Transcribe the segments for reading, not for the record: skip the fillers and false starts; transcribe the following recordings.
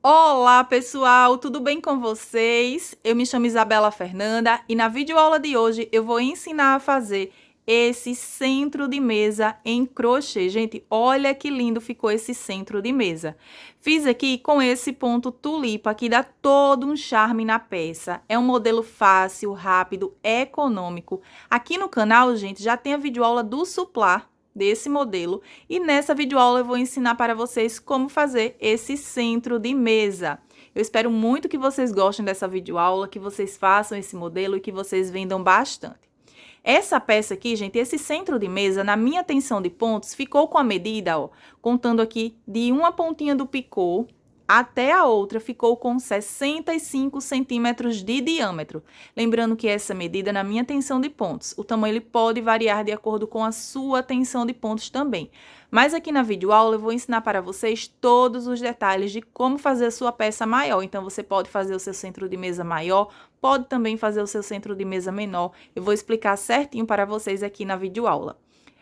Olá, pessoal, tudo bem com vocês? Eu me chamo Isabela Fernanda e na videoaula de hoje eu vou ensinar a fazer esse centro de mesa em crochê. Gente, olha que lindo ficou esse centro de mesa. Fiz aqui com esse ponto tulipa que dá todo um charme na peça. É um modelo fácil, rápido, econômico. Aqui no canal, gente, já tem a videoaula do suplar desse modelo e nessa videoaula eu vou ensinar para vocês como fazer esse centro de mesa. Eu espero muito que vocês gostem dessa videoaula, que vocês façam esse modelo e que vocês vendam bastante. Essa peça aqui, gente, esse centro de mesa, na minha tensão de pontos, ficou com a medida, ó, contando aqui de uma pontinha do picô até a outra, ficou com 65 centímetros de diâmetro. Lembrando que essa medida é na minha tensão de pontos. O tamanho ele pode variar de acordo com a sua tensão de pontos também. Mas aqui na videoaula eu vou ensinar para vocês todos os detalhes de como fazer a sua peça maior. Então, você pode fazer o seu centro de mesa maior, pode também fazer o seu centro de mesa menor. Eu vou explicar certinho para vocês aqui na videoaula.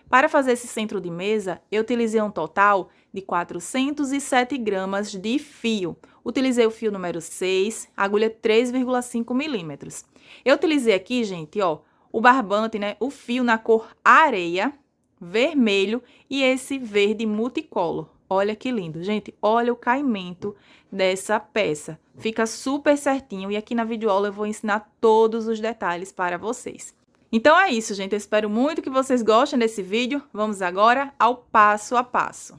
Para fazer esse centro de mesa, eu utilizei um total de 407 gramas de fio. Utilizei o fio número 6, agulha 3,5 milímetros. Eu utilizei aqui, gente, ó, o barbante, né, o fio na cor areia, vermelho e esse verde multicolor. Olha que lindo, gente, olha o caimento dessa peça. Fica super certinho e aqui na videoaula eu vou ensinar todos os detalhes para vocês. Então é isso, gente. Eu espero muito que vocês gostem desse vídeo. Vamos agora ao passo a passo.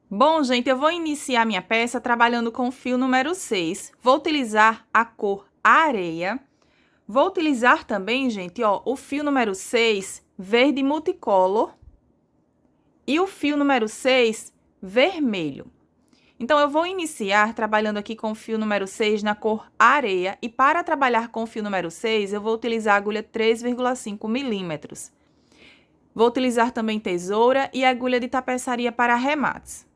Bom, gente, eu vou iniciar minha peça trabalhando com o fio número 6. Vou utilizar a cor areia. Vou utilizar também, gente, ó, o fio número 6, verde multicolor. E o fio número 6, vermelho. Então, eu vou iniciar trabalhando aqui com o fio número 6 na cor areia. E para trabalhar com o fio número 6, eu vou utilizar a agulha 3,5 milímetros. Vou utilizar também tesoura e agulha de tapeçaria para arremates.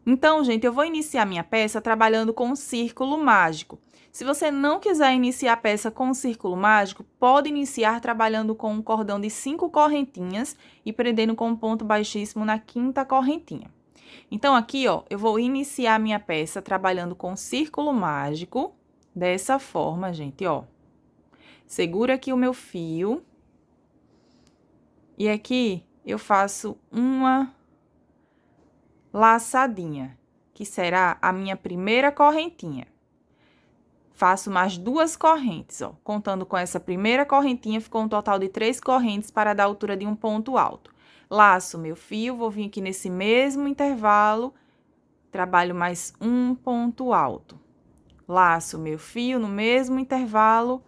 Então, gente, eu vou iniciar minha peça trabalhando com um círculo mágico. Se você não quiser iniciar a peça com um círculo mágico, pode iniciar trabalhando com um cordão de 5 correntinhas e prendendo com um ponto baixíssimo na 5ª correntinha. Então, aqui, ó, eu vou iniciar minha peça trabalhando com círculo mágico, dessa forma, gente, ó. Segura aqui o meu fio. E aqui, eu faço uma laçadinha, que será a minha primeira correntinha. Faço mais 2 correntes, ó. Contando com essa primeira correntinha, ficou um total de 3 correntes para dar a altura de um ponto alto. Laço meu fio, vou vir aqui nesse mesmo intervalo, trabalho mais um ponto alto. Laço meu fio no mesmo intervalo,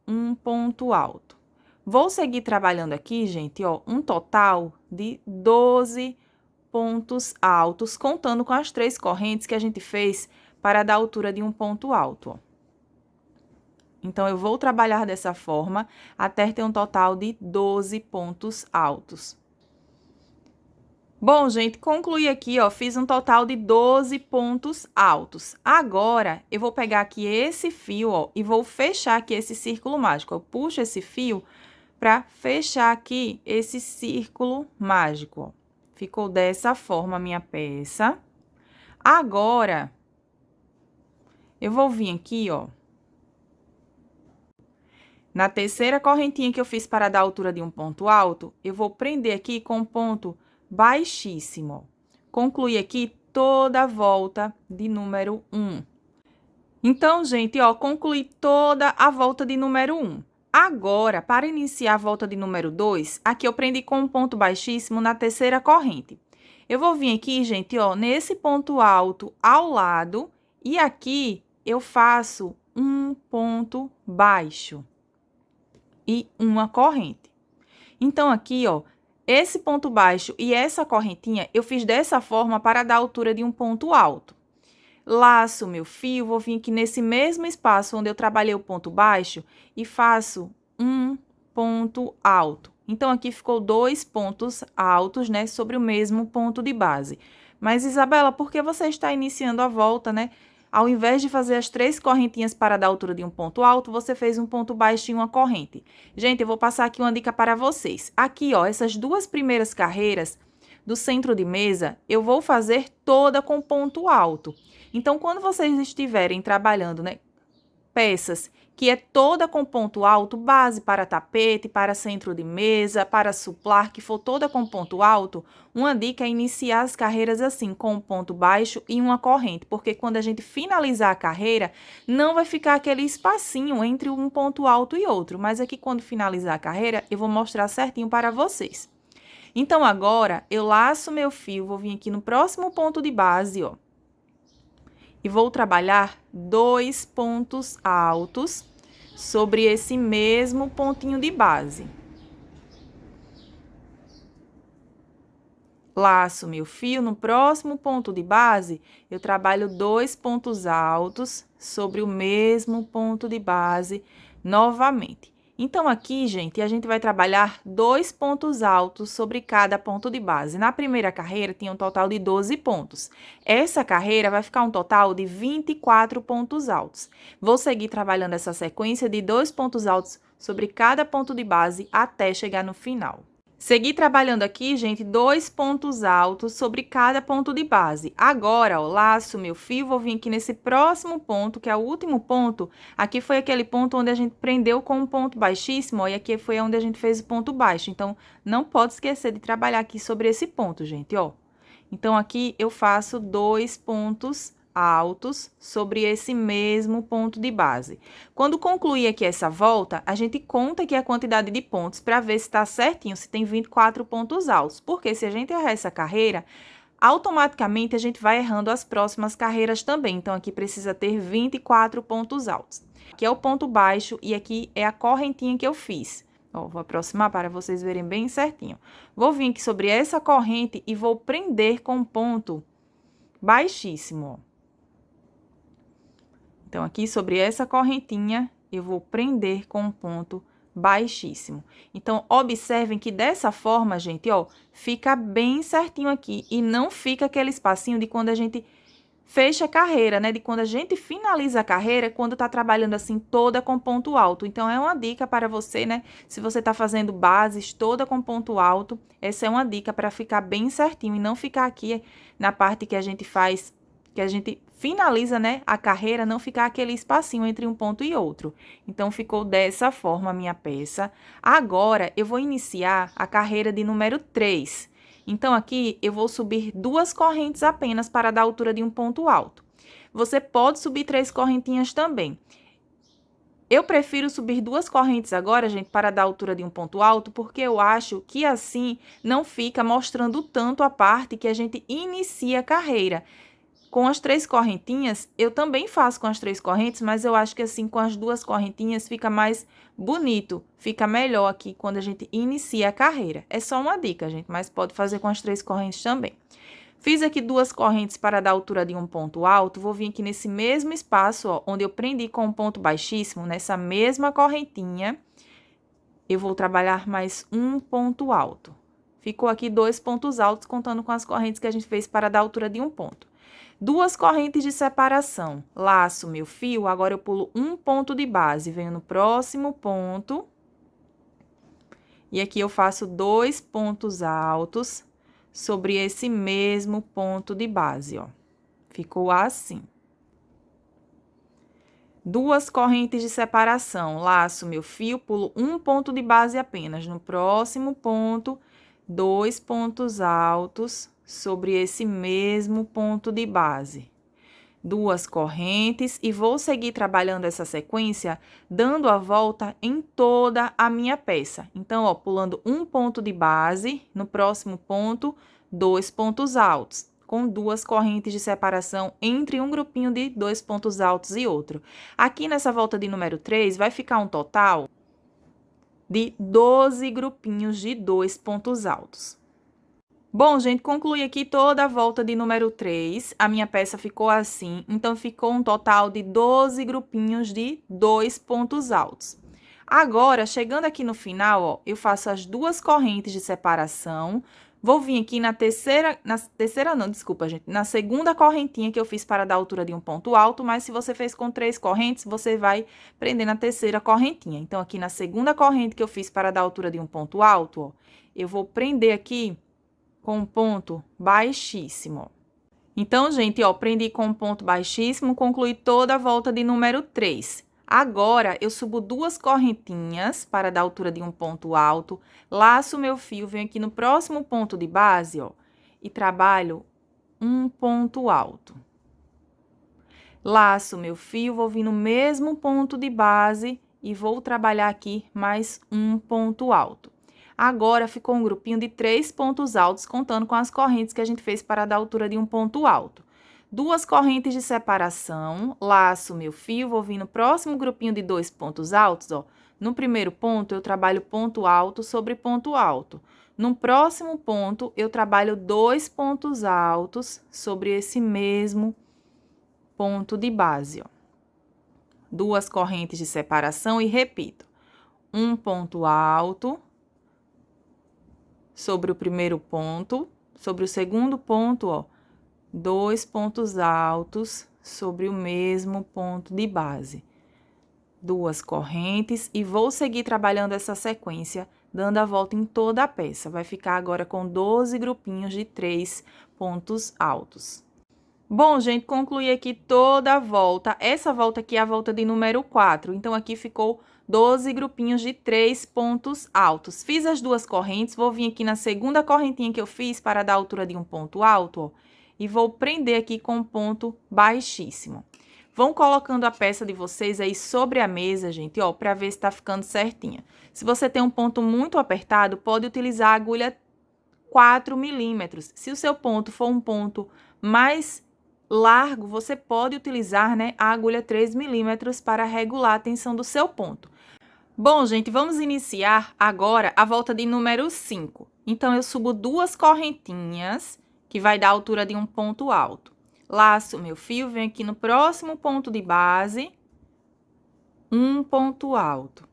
um ponto alto. Vou seguir trabalhando aqui, gente, ó, um total de 12 pontos altos, contando com as 3 correntes que a gente fez para dar a altura de um ponto alto, ó. Então, eu vou trabalhar dessa forma até ter um total de 12 pontos altos. Bom, gente, concluí aqui, ó, fiz um total de 12 pontos altos. Agora, eu vou pegar aqui esse fio, ó, e vou fechar aqui esse círculo mágico. Eu puxo esse fio para fechar aqui esse círculo mágico, ó. Ficou dessa forma a minha peça. Agora, eu vou vir aqui, ó, na terceira correntinha que eu fiz para dar a altura de um ponto alto, eu vou prender aqui com um ponto baixíssimo. Concluir aqui toda a volta de número 1. Então, gente, ó, concluí toda a volta de número 1. Agora, para iniciar a volta de número 2, aqui eu prendi com um ponto baixíssimo na terceira corrente. Eu vou vir aqui, gente, ó, nesse ponto alto ao lado, e aqui eu faço um ponto baixo e uma corrente. Então, aqui, ó, esse ponto baixo e essa correntinha, eu fiz dessa forma para dar a altura de um ponto alto. Laço meu fio, vou vir aqui nesse mesmo espaço onde eu trabalhei o ponto baixo e faço um ponto alto. Então, aqui ficou 2 pontos altos, né, sobre o mesmo ponto de base. Mas, Isabela, por que você está iniciando a volta, né, ao invés de fazer as 3 correntinhas para dar altura de um ponto alto, você fez um ponto baixo e uma corrente. Gente, eu vou passar aqui uma dica para vocês. Aqui, ó, essas 2 primeiras carreiras do centro de mesa, eu vou fazer toda com ponto alto. Então, quando vocês estiverem trabalhando, né, peças que é toda com ponto alto, base para tapete, para centro de mesa, para suplar, que for toda com ponto alto, uma dica é iniciar as carreiras assim, com um ponto baixo e uma corrente, porque quando a gente finalizar a carreira, não vai ficar aquele espacinho entre um ponto alto e outro, mas aqui quando finalizar a carreira, eu vou mostrar certinho para vocês. Então, agora, eu laço meu fio, vou vir aqui no próximo ponto de base, ó, e vou trabalhar 2 pontos altos sobre esse mesmo pontinho de base. Laço meu fio, no próximo ponto de base, eu trabalho 2 pontos altos sobre o mesmo ponto de base novamente. Então, aqui, gente, a gente vai trabalhar 2 pontos altos sobre cada ponto de base. Na primeira carreira, tinha um total de 12 pontos. Essa carreira vai ficar um total de 24 pontos altos. Vou seguir trabalhando essa sequência de 2 pontos altos sobre cada ponto de base até chegar no final. Segui trabalhando aqui, gente, 2 pontos altos sobre cada ponto de base. Agora, ó, laço meu fio, vou vir aqui nesse próximo ponto, que é o último ponto. Aqui foi aquele ponto onde a gente prendeu com um ponto baixíssimo, ó, e aqui foi onde a gente fez o ponto baixo. Então, não pode esquecer de trabalhar aqui sobre esse ponto, gente, ó. Então, aqui eu faço 2 pontos altos sobre esse mesmo ponto de base. Quando concluir aqui essa volta, a gente conta aqui a quantidade de pontos para ver se está certinho, se tem 24 pontos altos. Porque se a gente errar essa carreira, automaticamente a gente vai errando as próximas carreiras também. Então, aqui precisa ter 24 pontos altos. Aqui é o ponto baixo e aqui é a correntinha que eu fiz. Ó, vou aproximar para vocês verem bem certinho. Vou vir aqui sobre essa corrente e vou prender com um ponto baixíssimo, ó. Então, aqui sobre essa correntinha, eu vou prender com um ponto baixíssimo. Então, observem que dessa forma, gente, ó, fica bem certinho aqui. E não fica aquele espacinho de quando a gente fecha a carreira, né? De quando a gente finaliza a carreira, quando tá trabalhando assim toda com ponto alto. Então, é uma dica para você, né? Se você tá fazendo bases toda com ponto alto, essa é uma dica para ficar bem certinho e não ficar aqui na parte que a gente faz, que a gente finaliza, né, a carreira, não ficar aquele espacinho entre um ponto e outro. Então, ficou dessa forma a minha peça. Agora, eu vou iniciar a carreira de número 3. Então, aqui, eu vou subir 2 correntes apenas para dar altura de um ponto alto. Você pode subir 3 correntinhas também. Eu prefiro subir 2 correntes agora, gente, para dar altura de um ponto alto, porque eu acho que assim não fica mostrando tanto a parte que a gente inicia a carreira. Com as 3 correntinhas, eu também faço com as 3 correntes, mas eu acho que assim, com as 2 correntinhas, fica mais bonito, fica melhor aqui quando a gente inicia a carreira. É só uma dica, gente, mas pode fazer com as 3 correntes também. Fiz aqui 2 correntes para dar altura de um ponto alto, vou vir aqui nesse mesmo espaço, ó, onde eu prendi com um ponto baixíssimo, nessa mesma correntinha, eu vou trabalhar mais um ponto alto. Ficou aqui 2 pontos altos, contando com as correntes que a gente fez para dar altura de um ponto. 2 correntes de separação, laço meu fio, agora eu pulo um ponto de base, venho no próximo ponto, e aqui eu faço 2 pontos altos sobre esse mesmo ponto de base, ó. Ficou assim. 2 correntes de separação, laço meu fio, pulo um ponto de base apenas, no próximo ponto, 2 pontos altos sobre esse mesmo ponto de base. 2 correntes e vou seguir trabalhando essa sequência, dando a volta em toda a minha peça. Então, ó, pulando um ponto de base, no próximo ponto, 2 pontos altos, com 2 correntes de separação entre um grupinho de 2 pontos altos e outro. Aqui nessa volta de número 3, vai ficar um total de 12 grupinhos de 2 pontos altos. Bom, gente, concluí aqui toda a volta de número 3. A minha peça ficou assim, então ficou um total de 12 grupinhos de 2 pontos altos. Agora, chegando aqui no final, ó, eu faço as 2 correntes de separação, Vou vir aqui na na segunda correntinha que eu fiz para dar altura de um ponto alto, mas se você fez com 3 correntes, você vai prender na terceira correntinha. Então, aqui na segunda corrente que eu fiz para dar altura de um ponto alto, ó, eu vou prender aqui com um ponto baixíssimo. Então, gente, ó, prendi com um ponto baixíssimo, concluí toda a volta de número 3. Agora, eu subo 2 correntinhas para dar altura de um ponto alto, laço meu fio, venho aqui no próximo ponto de base, ó, e trabalho um ponto alto. Laço meu fio, vou vir no mesmo ponto de base e vou trabalhar aqui mais um ponto alto. Agora, ficou um grupinho de 3 pontos altos, contando com as correntes que a gente fez para dar altura de um ponto alto. 2 correntes de separação, laço meu fio, vou vir no próximo grupinho de 2 pontos altos, ó. No primeiro ponto, eu trabalho ponto alto sobre ponto alto. No próximo ponto, eu trabalho 2 pontos altos sobre esse mesmo ponto de base, ó. 2 correntes de separação e repito. Um ponto alto sobre o primeiro ponto, sobre o segundo ponto, ó, 2 pontos altos sobre o mesmo ponto de base. 2 correntes e vou seguir trabalhando essa sequência, dando a volta em toda a peça. Vai ficar agora com 12 grupinhos de 3 pontos altos. Bom, gente, concluí aqui toda a volta. Essa volta aqui é a volta de número 4. Então, aqui ficou 12 grupinhos de 3 pontos altos. Fiz as 2 correntes, vou vir aqui na segunda correntinha que eu fiz para dar a altura de um ponto alto, ó, e vou prender aqui com um ponto baixíssimo. Vão colocando a peça de vocês aí sobre a mesa, gente, ó, para ver se tá ficando certinha. Se você tem um ponto muito apertado, pode utilizar a agulha 4 milímetros. Se o seu ponto for um ponto mais largo, você pode utilizar, né, a agulha 3 milímetros para regular a tensão do seu ponto. Bom, gente, vamos iniciar agora a volta de número 5. Então, eu subo 2 correntinhas, que vai dar a altura de um ponto alto. Laço meu fio, venho aqui no próximo ponto de base, um ponto alto.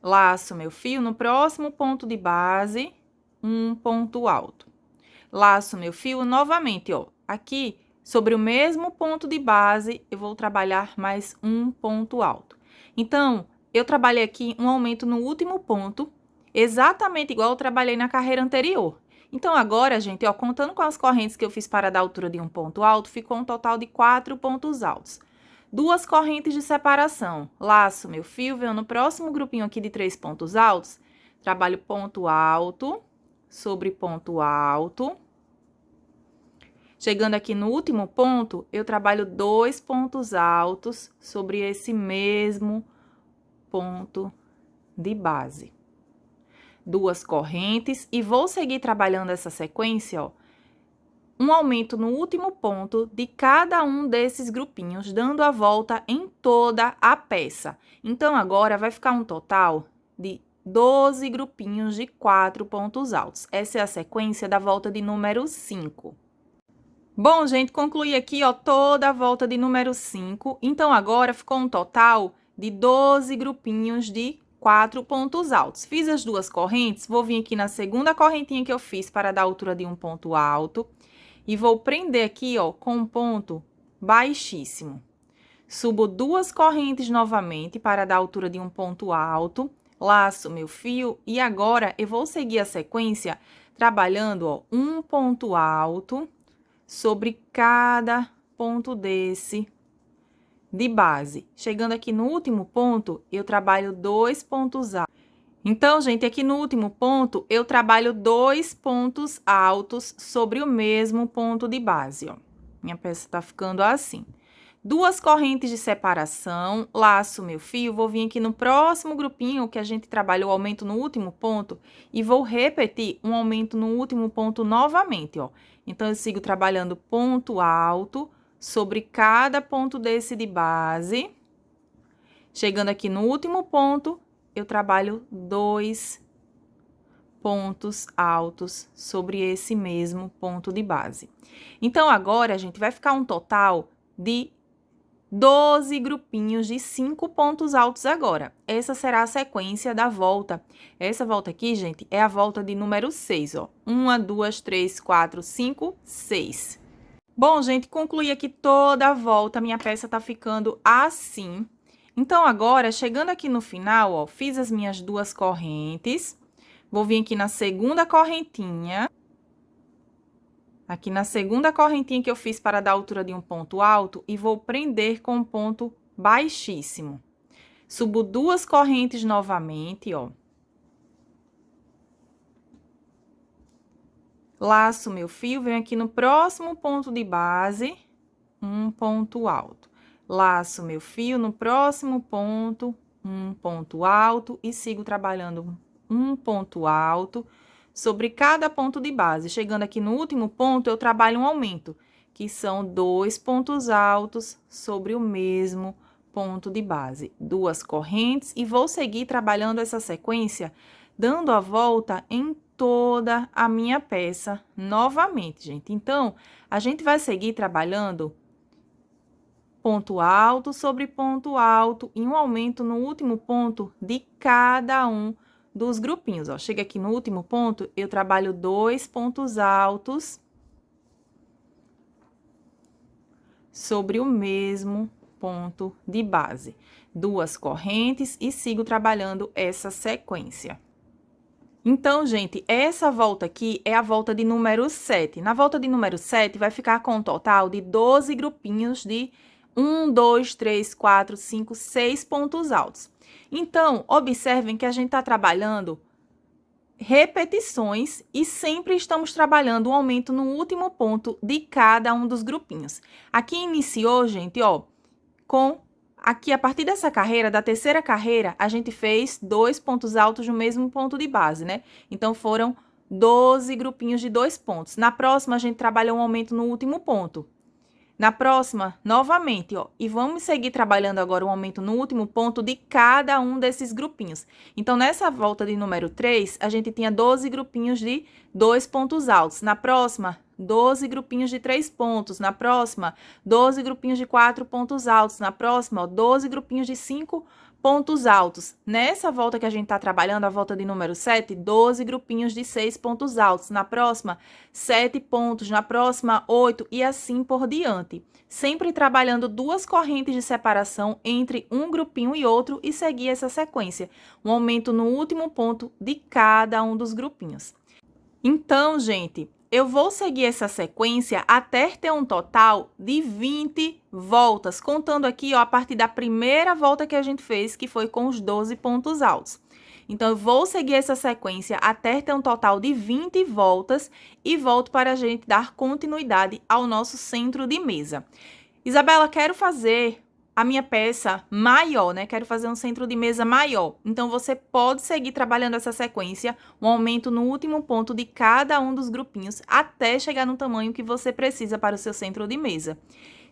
Laço meu fio no próximo ponto de base, um ponto alto. Laço meu fio novamente, ó, aqui sobre o mesmo ponto de base, eu vou trabalhar mais um ponto alto. Então, eu trabalhei aqui um aumento no último ponto, exatamente igual eu trabalhei na carreira anterior. Então, agora, gente, ó, contando com as correntes que eu fiz para dar altura de um ponto alto, ficou um total de 4 pontos altos. 2 correntes de separação. Laço meu fio, venho no próximo grupinho aqui de 3 pontos altos, trabalho ponto alto sobre ponto alto. Chegando aqui no último ponto, eu trabalho 2 pontos altos sobre esse mesmo ponto de base. 2 correntes e vou seguir trabalhando essa sequência, ó. Um aumento no último ponto de cada um desses grupinhos, dando a volta em toda a peça. Então, agora vai ficar um total de 12 grupinhos de 4 pontos altos. Essa é a sequência da volta de número 5. Bom, gente, concluí aqui, ó, toda a volta de número 5. Então, agora ficou um total de 12 grupinhos de 4 pontos altos. Fiz as 2 correntes, vou vir aqui na segunda correntinha que eu fiz para dar a altura de um ponto alto. E vou prender aqui, ó, com um ponto baixíssimo. Subo 2 correntes novamente para dar a altura de um ponto alto. Laço meu fio e agora eu vou seguir a sequência trabalhando, ó, um ponto alto sobre cada ponto desse de base. Chegando aqui no último ponto, eu trabalho 2 pontos altos. Então, gente, aqui no último ponto, eu trabalho 2 pontos altos sobre o mesmo ponto de base, ó. Minha peça tá ficando assim. 2 correntes de separação, laço meu fio, vou vir aqui no próximo grupinho que a gente trabalhou o aumento no último ponto e vou repetir um aumento no último ponto novamente, ó. Então, eu sigo trabalhando ponto alto sobre cada ponto desse de base. Chegando aqui no último ponto, eu trabalho 2 pontos altos sobre esse mesmo ponto de base. Então, agora, a gente vai ficar um total de 12 grupinhos de 5 pontos altos agora. Essa será a sequência da volta. Essa volta aqui, gente, é a volta de número 6, ó. 1, 2, 3, 4, 5, 6. Bom, gente, concluí aqui toda a volta. Minha peça tá ficando assim. Então, agora, chegando aqui no final, ó, fiz as minhas 2 correntes. Vou vir aqui na segunda correntinha. Aqui na segunda correntinha que eu fiz para dar a altura de um ponto alto e vou prender com um ponto baixíssimo. Subo 2 correntes novamente, ó. Laço meu fio, venho aqui no próximo ponto de base, um ponto alto. Laço meu fio no próximo ponto, um ponto alto e sigo trabalhando um ponto alto sobre cada ponto de base. Chegando aqui no último ponto, eu trabalho um aumento, que são 2 pontos altos sobre o mesmo ponto de base. 2 correntes e vou seguir trabalhando essa sequência, dando a volta em toda a minha peça novamente, gente. Então, a gente vai seguir trabalhando ponto alto sobre ponto alto e um aumento no último ponto de cada um dos grupinhos, ó. Chega aqui no último ponto, eu trabalho 2 pontos altos sobre o mesmo ponto de base. 2 correntes e sigo trabalhando essa sequência. Então, gente, essa volta aqui é a volta de número 7. Na volta de número 7, vai ficar com um total de 12 grupinhos de 1, 2, 3, 4, 5, 6 pontos altos. Então, observem que a gente está trabalhando repetições e sempre estamos trabalhando um aumento no último ponto de cada um dos grupinhos. Aqui iniciou, gente, ó, aqui a partir dessa carreira, da terceira carreira, a gente fez 2 pontos altos no mesmo ponto de base, né? Então, foram 12 grupinhos de 2 pontos. Na próxima, a gente trabalha um aumento no último ponto. Na próxima, novamente, ó, e vamos seguir trabalhando agora um aumento no último ponto de cada um desses grupinhos. Então, nessa volta de número 3, a gente tinha 12 grupinhos de 2 pontos altos. Na próxima, 12 grupinhos de 3 pontos. Na próxima, 12 grupinhos de 4 pontos altos. Na próxima, ó, 12 grupinhos de 5 pontos altos. Nessa volta que a gente tá trabalhando, a volta de número 7, 12 grupinhos de 6 pontos altos. Na próxima, 7 pontos. Na próxima, 8 e assim por diante. Sempre trabalhando 2 correntes de separação entre um grupinho e outro e seguir essa sequência. Um aumento no último ponto de cada um dos grupinhos. Então, gente, eu vou seguir essa sequência até ter um total de 20 voltas, contando aqui, ó, a partir da primeira volta que a gente fez, que foi com os 12 pontos altos. Então, eu vou seguir essa sequência até ter um total de 20 voltas e volto para a gente dar continuidade ao nosso centro de mesa. Isabela, quero fazer a minha peça maior, né? Quero fazer um centro de mesa maior. Então, você pode seguir trabalhando essa sequência, um aumento no último ponto de cada um dos grupinhos, até chegar no tamanho que você precisa para o seu centro de mesa.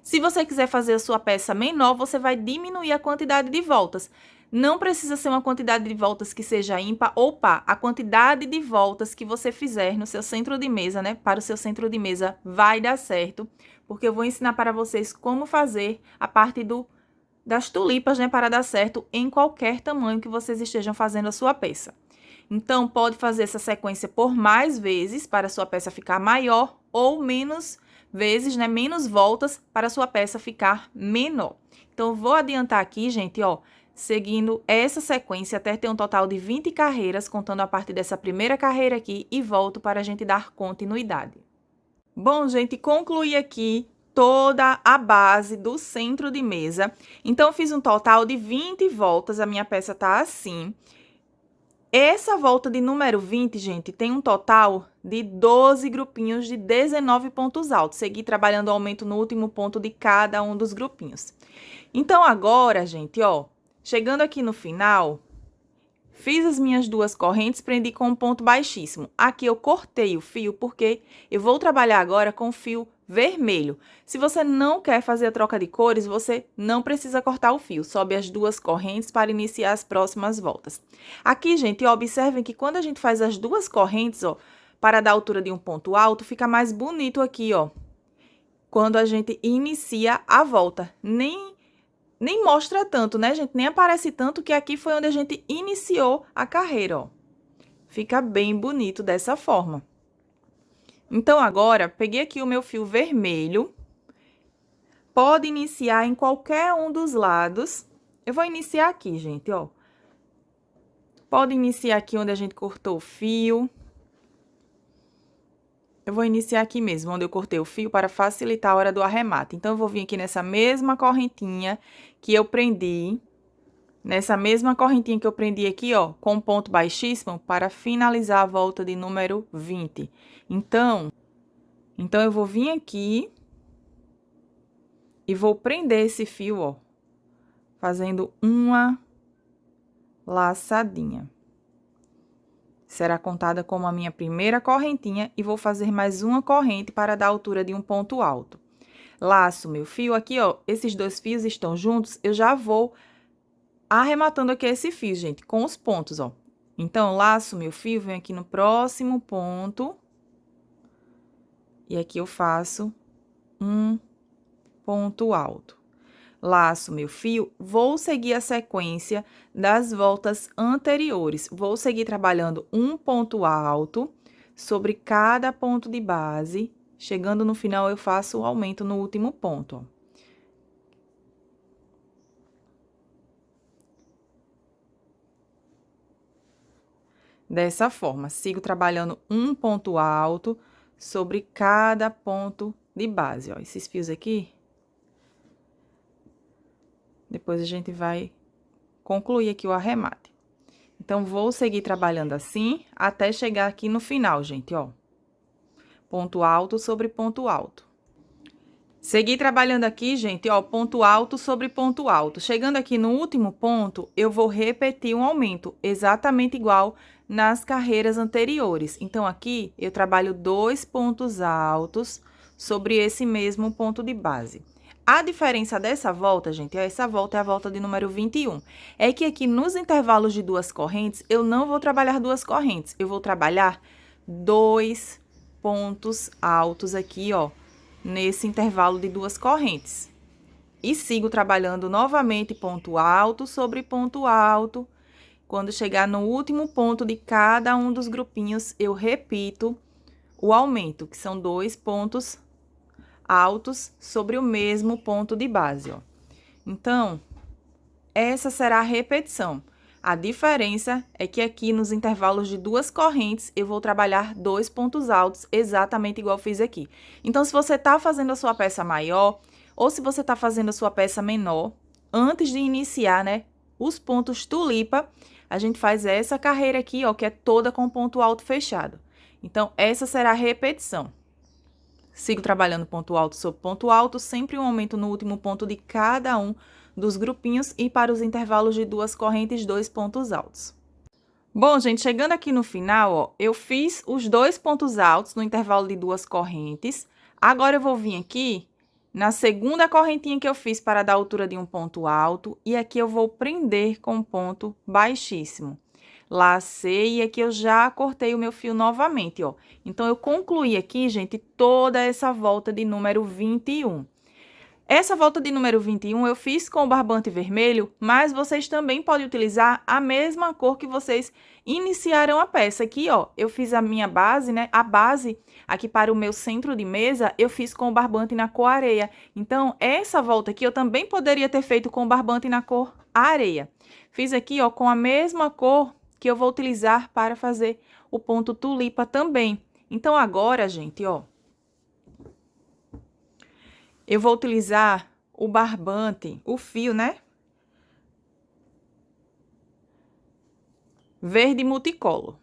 Se você quiser fazer a sua peça menor, você vai diminuir a quantidade de voltas. Não precisa ser uma quantidade de voltas que seja ímpar ou par. A quantidade de voltas que você fizer no seu centro de mesa, né? Para o seu centro de mesa vai dar certo, porque eu vou ensinar para vocês como fazer a parte das tulipas, né, para dar certo em qualquer tamanho que vocês estejam fazendo a sua peça. Então, pode fazer essa sequência por mais vezes para a sua peça ficar maior ou menos vezes, né, menos voltas para a sua peça ficar menor. Então, eu vou adiantar aqui, gente, ó, seguindo essa sequência até ter um total de 20 carreiras, contando a partir dessa primeira carreira aqui e volto para a gente dar continuidade. Bom, gente, concluí aqui toda a base do centro de mesa. Então, eu fiz um total de 20 voltas, a minha peça tá assim. Essa volta de número 20, gente, tem um total de 12 grupinhos de 19 pontos altos. Segui trabalhando o aumento no último ponto de cada um dos grupinhos. Então, agora, gente, ó, chegando aqui no final, fiz as minhas 2 correntes, prendi com um ponto baixíssimo. Aqui eu cortei o fio, porque eu vou trabalhar agora com fio vermelho. Se você não quer fazer a troca de cores, você não precisa cortar o fio. Sobe as 2 correntes para iniciar as próximas voltas. Aqui, gente, ó, observem que quando a gente faz as 2 correntes, ó, para dar a altura de um ponto alto, fica mais bonito aqui, ó. Quando a gente inicia a volta. Nem nem mostra tanto, né, gente? Nem aparece tanto, que aqui foi onde a gente iniciou a carreira, ó. Fica bem bonito dessa forma. Então, agora, peguei aqui o meu fio vermelho. Pode iniciar em qualquer um dos lados. Eu vou iniciar aqui, gente, ó. Pode iniciar aqui onde a gente cortou o fio. Eu vou iniciar aqui mesmo, onde eu cortei o fio, para facilitar a hora do arremate. Então, eu vou vir aqui nessa mesma correntinha que eu prendi. Nessa mesma correntinha que eu prendi aqui, ó, com ponto baixíssimo, para finalizar a volta de número 20. Então, eu vou vir aqui e vou prender esse fio, ó, fazendo uma laçadinha. Será contada como a minha primeira correntinha e vou fazer mais uma corrente para dar a altura de um ponto alto. Laço meu fio aqui, ó, esses dois fios estão juntos, eu já vou arrematando aqui esse fio, gente, com os pontos, ó. Então, laço meu fio, venho aqui no próximo ponto. E aqui eu faço um ponto alto. Laço meu fio, vou seguir a sequência das voltas anteriores. Vou seguir trabalhando um ponto alto sobre cada ponto de base. Chegando no final, eu faço o aumento no último ponto, ó. Dessa forma, sigo trabalhando um ponto alto sobre cada ponto de base, ó. Esses fios aqui. Depois a gente vai concluir aqui o arremate. Então, vou seguir trabalhando assim até chegar aqui no final, gente, ó. Ponto alto sobre ponto alto. Segui trabalhando aqui, gente, ó, ponto alto sobre ponto alto. Chegando aqui no último ponto, eu vou repetir um aumento, exatamente igual nas carreiras anteriores. Então, aqui, eu trabalho 2 pontos altos sobre esse mesmo ponto de base. A diferença dessa volta, gente, essa volta é a volta de número 21. É que aqui nos intervalos de duas correntes, eu não vou trabalhar duas correntes. Eu vou trabalhar 2 pontos altos aqui, ó, nesse intervalo de duas correntes. E sigo trabalhando novamente ponto alto sobre ponto alto. Quando chegar no último ponto de cada um dos grupinhos, eu repito o aumento, que são 2 pontos altos sobre o mesmo ponto de base, ó. Então, essa será a repetição. A diferença é que aqui nos intervalos de duas correntes, eu vou trabalhar 2 pontos altos, exatamente igual fiz aqui. Então, se você tá fazendo a sua peça maior, ou se você tá fazendo a sua peça menor, antes de iniciar, né, os pontos tulipa, a gente faz essa carreira aqui, ó, que é toda com ponto alto fechado. Então, essa será a repetição. Sigo trabalhando ponto alto sobre ponto alto, sempre um aumento no último ponto de cada um dos grupinhos e para os intervalos de duas correntes, 2 pontos altos. Bom, gente, chegando aqui no final, ó, eu fiz os 2 pontos altos no intervalo de duas correntes. Agora, eu vou vir aqui na segunda correntinha que eu fiz para dar a altura de um ponto alto e aqui eu vou prender com um ponto baixíssimo. Lacei e aqui eu já cortei o meu fio novamente, ó. Então, eu concluí aqui, gente, toda essa volta de número 21. Essa volta de número 21 eu fiz com o barbante vermelho, mas vocês também podem utilizar a mesma cor que vocês iniciaram a peça. Aqui, ó, eu fiz a minha base, né? A base aqui para o meu centro de mesa, eu fiz com o barbante na cor areia. Então, essa volta aqui eu também poderia ter feito com o barbante na cor areia. Fiz aqui, ó, com a mesma cor que eu vou utilizar para fazer o ponto tulipa também. Então, agora, gente, ó, eu vou utilizar o barbante, o fio, né? Verde multicolor.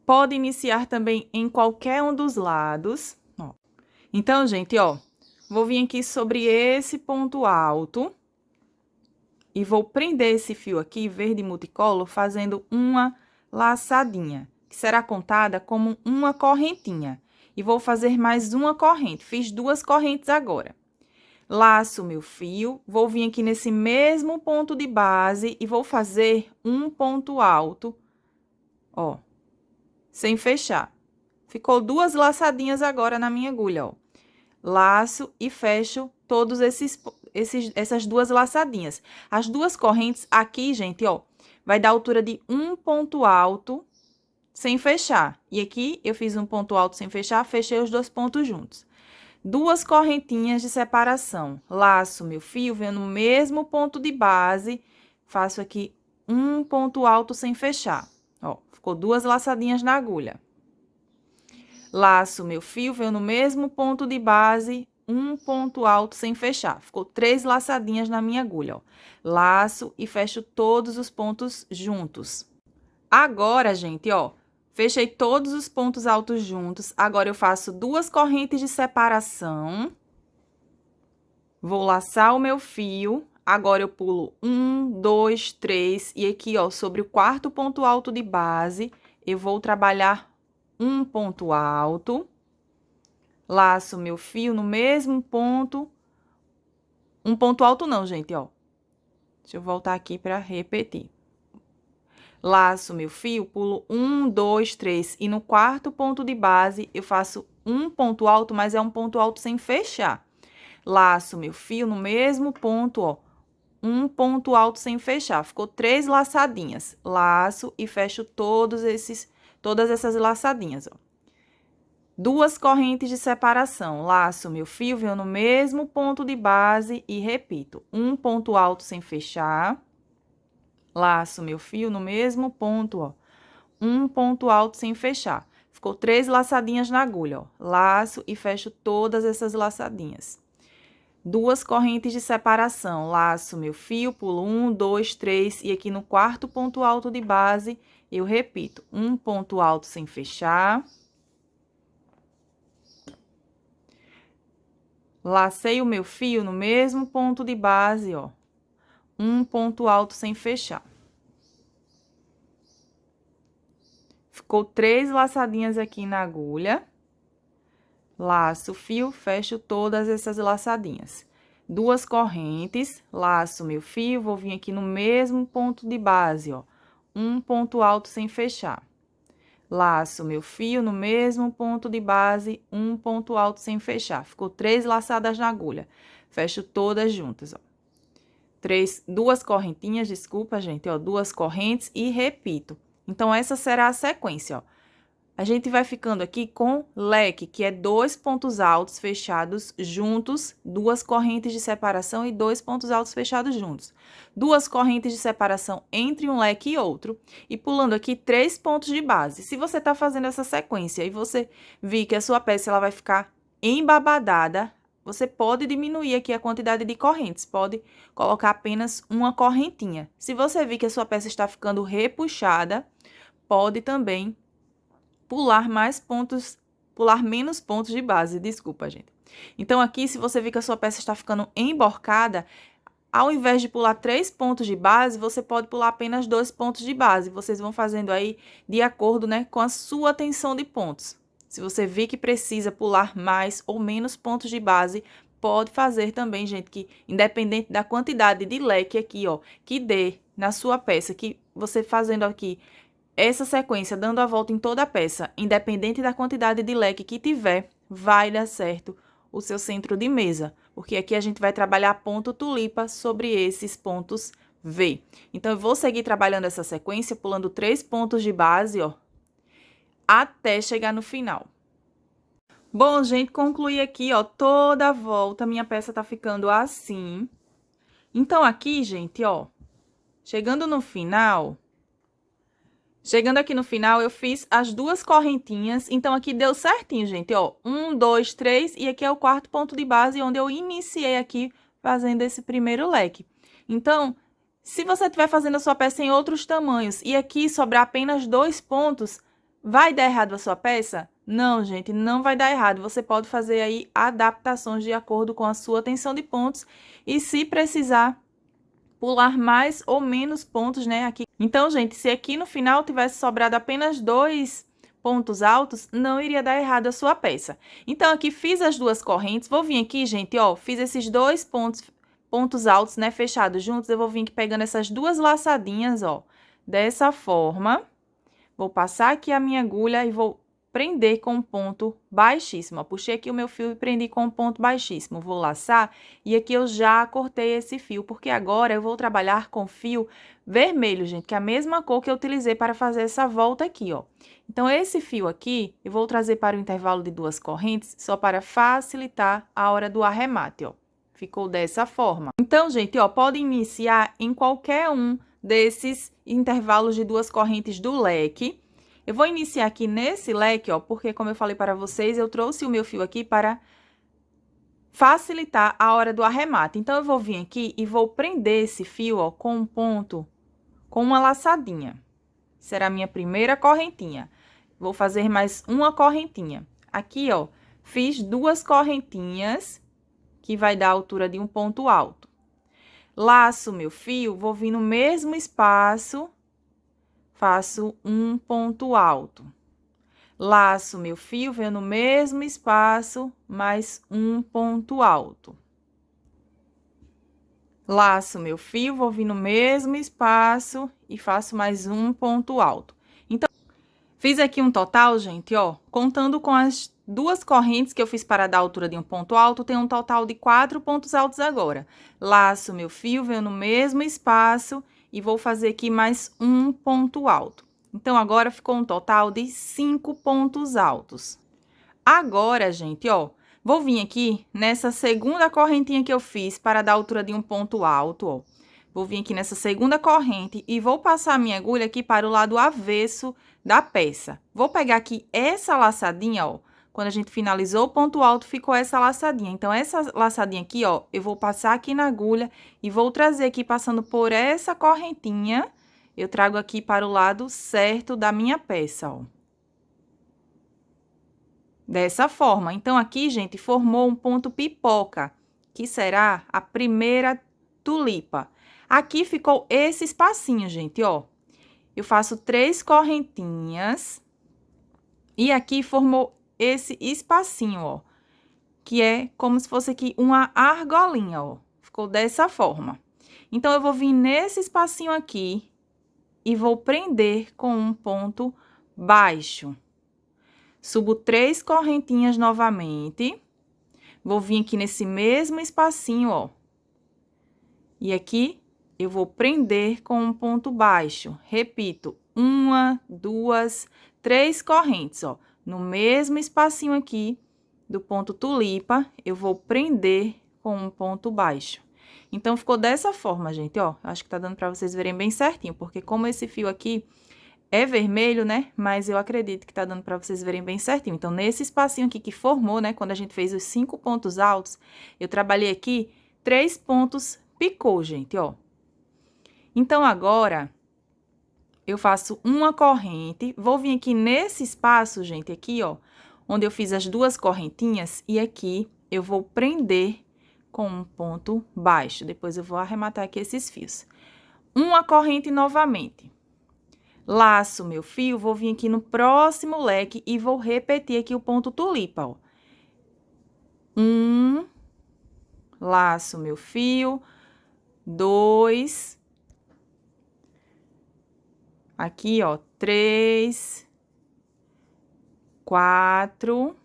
Pode iniciar também em qualquer um dos lados, ó. Então, gente, ó, vou vir aqui sobre esse ponto alto e vou prender esse fio aqui, verde multicolor, fazendo uma laçadinha, que será contada como uma correntinha. E vou fazer mais uma corrente. Fiz 2 correntes agora. Laço meu fio, vou vir aqui nesse mesmo ponto de base e vou fazer um ponto alto, ó, sem fechar. Ficou 2 laçadinhas agora na minha agulha, ó. Laço e fecho todos essas duas laçadinhas. As duas correntes aqui, gente, ó, vai dar altura de um ponto alto sem fechar. E aqui eu fiz um ponto alto sem fechar, fechei os dois pontos juntos. Duas correntinhas de separação. Laço meu fio, venho no mesmo ponto de base, faço aqui um ponto alto sem fechar. Ó, ficou duas laçadinhas na agulha. Laço meu fio, venho no mesmo ponto de base, um ponto alto sem fechar. Ficou 3 laçadinhas na minha agulha, ó. Laço e fecho todos os pontos juntos. Agora, gente, ó, fechei todos os pontos altos juntos. Agora, eu faço duas correntes de separação. Vou laçar o meu fio. Agora, eu pulo 1, 2, 3. E aqui, ó, sobre o quarto ponto alto de base, eu vou trabalhar um ponto alto. Laço meu fio no mesmo ponto. Um ponto alto não, gente, ó. Deixa eu voltar aqui para repetir. Laço meu fio, pulo 1, 2, 3. E no quarto ponto de base, eu faço um ponto alto, mas é um ponto alto sem fechar. Laço meu fio no mesmo ponto, ó. Um ponto alto sem fechar. Ficou 3 laçadinhas. Laço e fecho todas essas laçadinhas, ó. Duas correntes de separação. Laço meu fio, venho no mesmo ponto de base e repito. Um ponto alto sem fechar. Laço meu fio no mesmo ponto, ó. Um ponto alto sem fechar. Ficou 3 laçadinhas na agulha, ó. Laço e fecho todas essas laçadinhas. Duas correntes de separação. Laço meu fio, pulo 1, 2, 3. E aqui no quarto ponto alto de base, eu repito. Um ponto alto sem fechar. Lacei o meu fio no mesmo ponto de base, ó. Um ponto alto sem fechar. Ficou 3 laçadinhas aqui na agulha. Laço o fio, fecho todas essas laçadinhas. Duas correntes, laço meu fio, vou vir aqui no mesmo ponto de base, ó. Um ponto alto sem fechar. Laço meu fio no mesmo ponto de base, um ponto alto sem fechar. Ficou 3 laçadas na agulha. Fecho todas juntas, ó. Duas correntinhas, desculpa, gente, ó, duas correntes e repito. Então, essa será a sequência, ó. A gente vai ficando aqui com leque, que é 2 pontos altos fechados juntos, duas correntes de separação e 2 pontos altos fechados juntos. Duas correntes de separação entre um leque e outro, e pulando aqui 3 pontos de base. Se você tá fazendo essa sequência e você vir que a sua peça ela vai ficar embabadada, você pode diminuir aqui a quantidade de correntes, pode colocar apenas uma correntinha. Se você vir que a sua peça está ficando repuxada, pode também pular menos pontos de base, desculpa, gente. Então, aqui, se você vir que a sua peça está ficando emborcada, ao invés de pular 3 pontos de base, você pode pular apenas 2 pontos de base. Vocês vão fazendo aí de acordo, né, com a sua tensão de pontos. Se você vir que precisa pular mais ou menos pontos de base, pode fazer também, gente, que independente da quantidade de leque aqui, ó, que dê na sua peça, que você fazendo aqui essa sequência, dando a volta em toda a peça, independente da quantidade de leque que tiver, vai dar certo o seu centro de mesa, porque aqui a gente vai trabalhar ponto tulipa sobre esses pontos V. Então, eu vou seguir trabalhando essa sequência, pulando 3 pontos de base, ó, até chegar no final. Bom, gente, concluí aqui, ó, toda a volta, minha peça tá ficando assim. Então, aqui, gente, ó, chegando aqui no final, eu fiz as duas correntinhas, então, aqui deu certinho, gente, ó, 1, 2, 3, e aqui é o quarto ponto de base, onde eu iniciei aqui fazendo esse primeiro leque. Então, se você estiver fazendo a sua peça em outros tamanhos, e aqui sobrar apenas 2 pontos, vai dar errado a sua peça? Não, gente, não vai dar errado. Você pode fazer aí adaptações de acordo com a sua tensão de pontos, e se precisar pular mais ou menos pontos, né, aqui. Então, gente, se aqui no final tivesse sobrado apenas 2 pontos altos, não iria dar errado a sua peça. Então, aqui fiz as duas correntes, vou vir aqui, gente, ó, fiz esses 2 pontos altos, né, fechados juntos, eu vou vir aqui pegando essas duas laçadinhas, ó, dessa forma. Vou passar aqui a minha agulha e vou prender com um ponto baixíssimo. Ó, puxei aqui o meu fio e prendi com um ponto baixíssimo. Vou laçar e aqui eu já cortei esse fio, porque agora eu vou trabalhar com fio vermelho, gente, que é a mesma cor que eu utilizei para fazer essa volta aqui, ó. Então, esse fio aqui, eu vou trazer para o intervalo de 2 correntes, só para facilitar a hora do arremate, ó. Ficou dessa forma. Então, gente, ó, pode iniciar em qualquer um desses intervalos de 2 correntes do leque. Eu vou iniciar aqui nesse leque, ó, porque, como eu falei para vocês, eu trouxe o meu fio aqui para facilitar a hora do arremate. Então, eu vou vir aqui e vou prender esse fio, ó, com um ponto, com uma laçadinha. Será a minha primeira correntinha. Vou fazer mais uma correntinha. Aqui, ó, fiz 2 correntinhas, que vai dar a altura de um ponto alto. Laço meu fio, vou vir no mesmo espaço, faço um ponto alto. Laço meu fio, venho no mesmo espaço, mais um ponto alto. Laço meu fio, vou vir no mesmo espaço e faço mais um ponto alto. Então, fiz aqui um total, gente, ó, contando com as 2 correntes que eu fiz para dar a altura de um ponto alto, tem um total de 4 pontos altos agora. Laço meu fio, venho no mesmo espaço e vou fazer aqui mais um ponto alto. Então, agora ficou um total de 5 pontos altos. Agora, gente, ó, vou vir aqui nessa segunda correntinha que eu fiz para dar a altura de um ponto alto, ó. Vou vir aqui nessa segunda corrente e vou passar a minha agulha aqui para o lado avesso da peça. Vou pegar aqui essa laçadinha, ó. Quando a gente finalizou o ponto alto, ficou essa laçadinha. Então, essa laçadinha aqui, ó, eu vou passar aqui na agulha e vou trazer aqui, passando por essa correntinha, eu trago aqui para o lado certo da minha peça, ó. Dessa forma. Então, aqui, gente, formou um ponto pipoca, que será a primeira tulipa. Aqui ficou esse espacinho, gente, ó. Eu faço 3 correntinhas e aqui formou esse espacinho, ó, que é como se fosse aqui uma argolinha, ó. Ficou dessa forma. Então, eu vou vir nesse espacinho aqui e vou prender com um ponto baixo. Subo 3 correntinhas novamente. Vou vir aqui nesse mesmo espacinho, ó. E aqui, eu vou prender com um ponto baixo. Repito, 1, 2, 3 correntes, ó. No mesmo espacinho aqui do ponto tulipa, eu vou prender com um ponto baixo. Então, ficou dessa forma, gente, ó. Acho que tá dando pra vocês verem bem certinho, porque como esse fio aqui é vermelho, né? Mas eu acredito que tá dando pra vocês verem bem certinho. Então, nesse espacinho aqui que formou, né? Quando a gente fez os 5 pontos altos, eu trabalhei aqui 3 pontos picô, gente, ó. Então, agora, eu faço uma corrente, vou vir aqui nesse espaço, gente, aqui, ó, onde eu fiz as 2 correntinhas, e aqui eu vou prender com um ponto baixo. Depois, eu vou arrematar aqui esses fios. Uma corrente novamente. Laço meu fio, vou vir aqui no próximo leque e vou repetir aqui o ponto tulipa, ó. 1, laço meu fio, 2, aqui, ó, 3, 4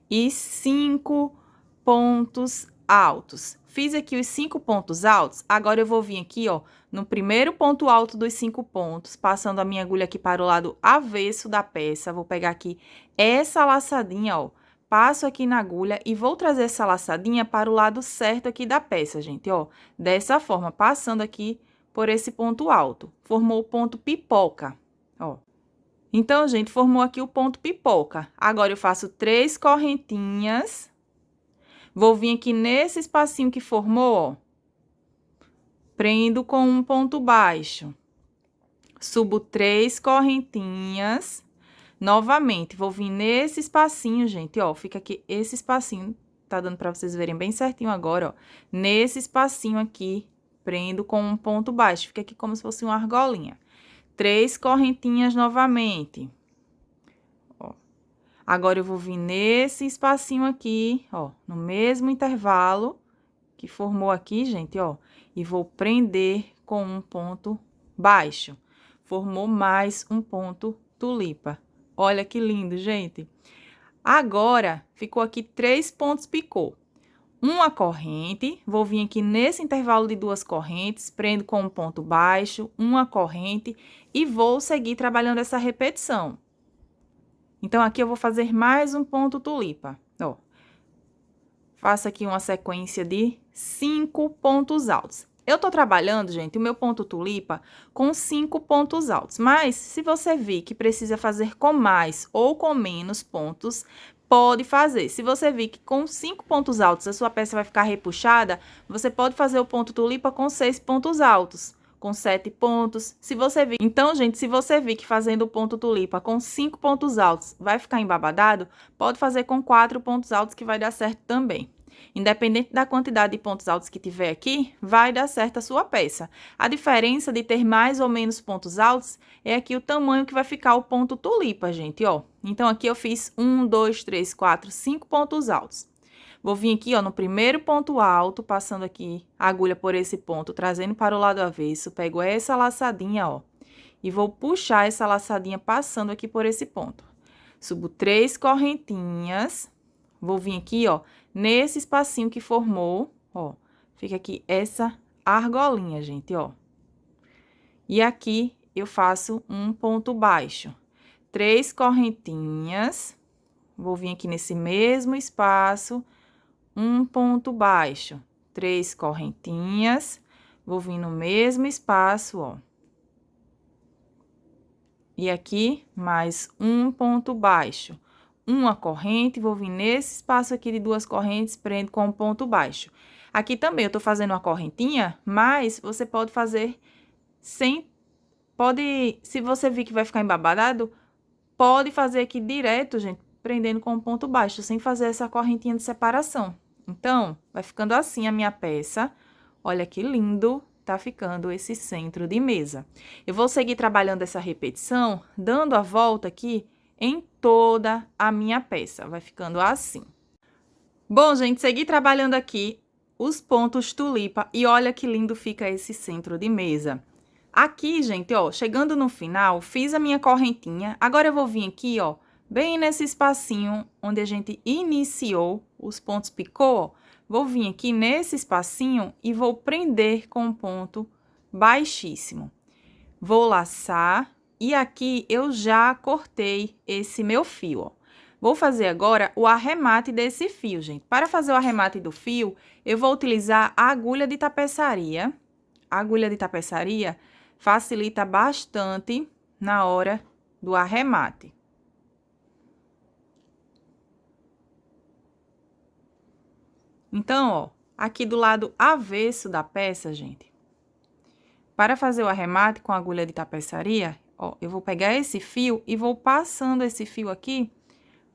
e 5 pontos altos. Fiz aqui os 5 pontos altos, agora eu vou vir aqui, ó, no primeiro ponto alto dos 5 pontos, passando a minha agulha aqui para o lado avesso da peça. Vou pegar aqui essa laçadinha, ó, passo aqui na agulha e vou trazer essa laçadinha para o lado certo aqui da peça, gente, ó. Dessa forma, passando aqui por esse ponto alto. Formou o ponto pipoca, ó. Então, gente, formou aqui o ponto pipoca. Agora, eu faço 3 correntinhas. Vou vir aqui nesse espacinho que formou, ó. Prendo com um ponto baixo. Subo 3 correntinhas. Novamente, vou vir nesse espacinho, gente, ó. Fica aqui esse espacinho, tá dando pra vocês verem bem certinho agora, ó. Nesse espacinho aqui, prendo com um ponto baixo. Fica aqui como se fosse uma argolinha. 3 correntinhas novamente. Ó. Agora, eu vou vir nesse espacinho aqui, ó, no mesmo intervalo que formou aqui, gente, ó, e vou prender com um ponto baixo. Formou mais um ponto tulipa. Olha que lindo, gente. Agora, ficou aqui 3 pontos picô. Uma corrente, vou vir aqui nesse intervalo de 2 correntes, prendo com um ponto baixo, uma corrente e vou seguir trabalhando essa repetição. Então, aqui eu vou fazer mais um ponto tulipa, ó. Faço aqui uma sequência de 5 pontos altos. Eu tô trabalhando, gente, o meu ponto tulipa com 5 pontos altos, mas se você vir que precisa fazer com mais ou com menos pontos, pode fazer. Se você vir que com 5 pontos altos a sua peça vai ficar repuxada, você pode fazer o ponto tulipa com 6 pontos altos, com 7 pontos. Se você vir... Então, gente, se você vir que fazendo o ponto tulipa com 5 pontos altos vai ficar embabadado, pode fazer com 4 pontos altos que vai dar certo também. Independente da quantidade de pontos altos que tiver aqui, vai dar certo a sua peça. A diferença de ter mais ou menos pontos altos é aqui o tamanho que vai ficar o ponto tulipa, gente, ó. Então, aqui eu fiz 1, 2, 3, 4, 5 pontos altos. Vou vir aqui, ó, no primeiro ponto alto, passando aqui a agulha por esse ponto, trazendo para o lado avesso, pego essa laçadinha, ó, e vou puxar essa laçadinha passando aqui por esse ponto. Subo 3 correntinhas, vou vir aqui, ó, nesse espacinho que formou, ó, fica aqui essa argolinha, gente, ó. E aqui eu faço um ponto baixo. 3 correntinhas, vou vir aqui nesse mesmo espaço, um ponto baixo. 3 correntinhas, vou vir no mesmo espaço, ó. E aqui, mais um ponto baixo. Uma corrente, vou vir nesse espaço aqui de 2 correntes, prendo com um ponto baixo. Aqui também eu tô fazendo uma correntinha, mas você pode fazer sem... se você vir que vai ficar embabadado, pode fazer aqui direto, gente, prendendo com um ponto baixo, sem fazer essa correntinha de separação. Então, vai ficando assim a minha peça. Olha que lindo tá ficando esse centro de mesa. Eu vou seguir trabalhando essa repetição, dando a volta aqui em toda a minha peça. Vai ficando assim. Bom, gente, segui trabalhando aqui os pontos tulipa e olha que lindo fica esse centro de mesa. Aqui, gente, ó, chegando no final, fiz a minha correntinha. Agora eu vou vir aqui, ó, bem nesse espacinho onde a gente iniciou os pontos picô, ó. Vou vir aqui nesse espacinho e vou prender com um ponto baixíssimo. Vou laçar e aqui eu já cortei esse meu fio, ó. Vou fazer agora o arremate desse fio, gente. Para fazer o arremate do fio, eu vou utilizar a agulha de tapeçaria. A agulha de tapeçaria facilita bastante na hora do arremate. Então, ó, aqui do lado avesso da peça, gente, para fazer o arremate com a agulha de tapeçaria, ó, eu vou pegar esse fio e vou passando esse fio aqui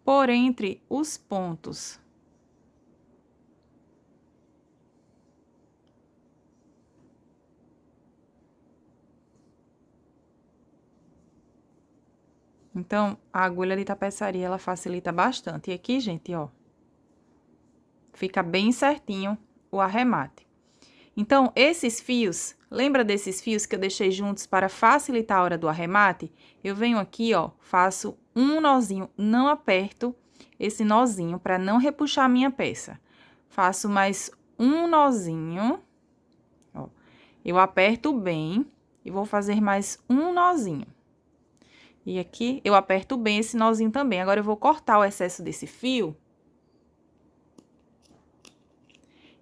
por entre os pontos. Então, a agulha de tapeçaria, ela facilita bastante. E aqui, gente, ó, fica bem certinho o arremate. Então, esses fios, lembra desses fios que eu deixei juntos para facilitar a hora do arremate? Eu venho aqui, ó, faço um nozinho, não aperto esse nozinho para não repuxar a minha peça. Faço mais um nozinho, ó, eu aperto bem e vou fazer mais um nozinho. E aqui eu aperto bem esse nozinho também. Agora, eu vou cortar o excesso desse fio.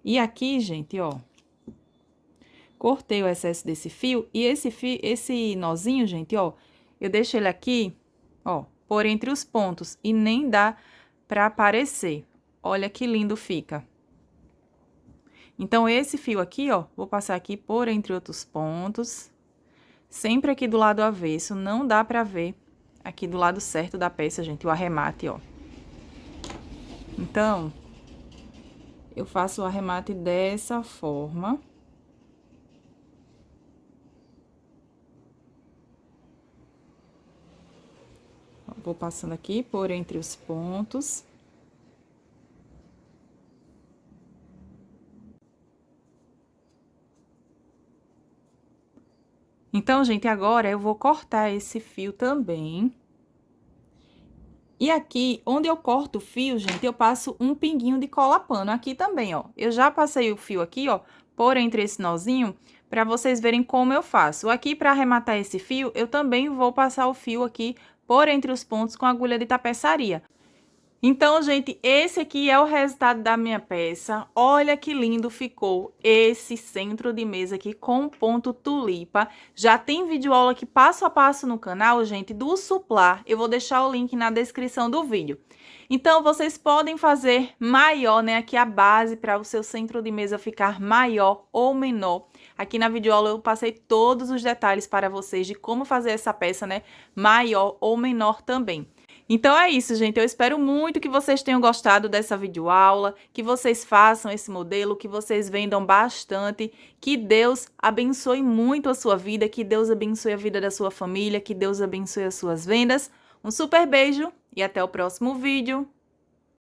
E aqui, gente, ó, cortei o excesso desse fio e esse nozinho, gente, ó, eu deixo ele aqui, ó, por entre os pontos e nem dá pra aparecer. Olha que lindo fica. Então, esse fio aqui, ó, vou passar aqui por entre outros pontos, sempre aqui do lado avesso, não dá pra ver aqui do lado certo da peça, gente, o arremate, ó. Então, eu faço o arremate dessa forma. Vou passando aqui por entre os pontos. Então, gente, agora eu vou cortar esse fio também. E aqui, onde eu corto o fio, gente, eu passo um pinguinho de cola pano. Aqui também, ó. Eu já passei o fio aqui, ó, por entre esse nozinho, para vocês verem como eu faço. Aqui, para arrematar esse fio, eu também vou passar o fio aqui por entre os pontos com agulha de tapeçaria. Então, gente, esse aqui é o resultado da minha peça. Olha que lindo ficou esse centro de mesa aqui com ponto tulipa. Já tem vídeo aula aqui passo a passo no canal, gente, do suplar. Eu vou deixar o link na descrição do vídeo. Então, vocês podem fazer maior, né, aqui a base para o seu centro de mesa ficar maior ou menor. Aqui na videoaula eu passei todos os detalhes para vocês de como fazer essa peça, né, maior ou menor também. Então é isso, gente. Eu espero muito que vocês tenham gostado dessa videoaula, que vocês façam esse modelo, que vocês vendam bastante, que Deus abençoe muito a sua vida, que Deus abençoe a vida da sua família, que Deus abençoe as suas vendas. Um super beijo e até o próximo vídeo.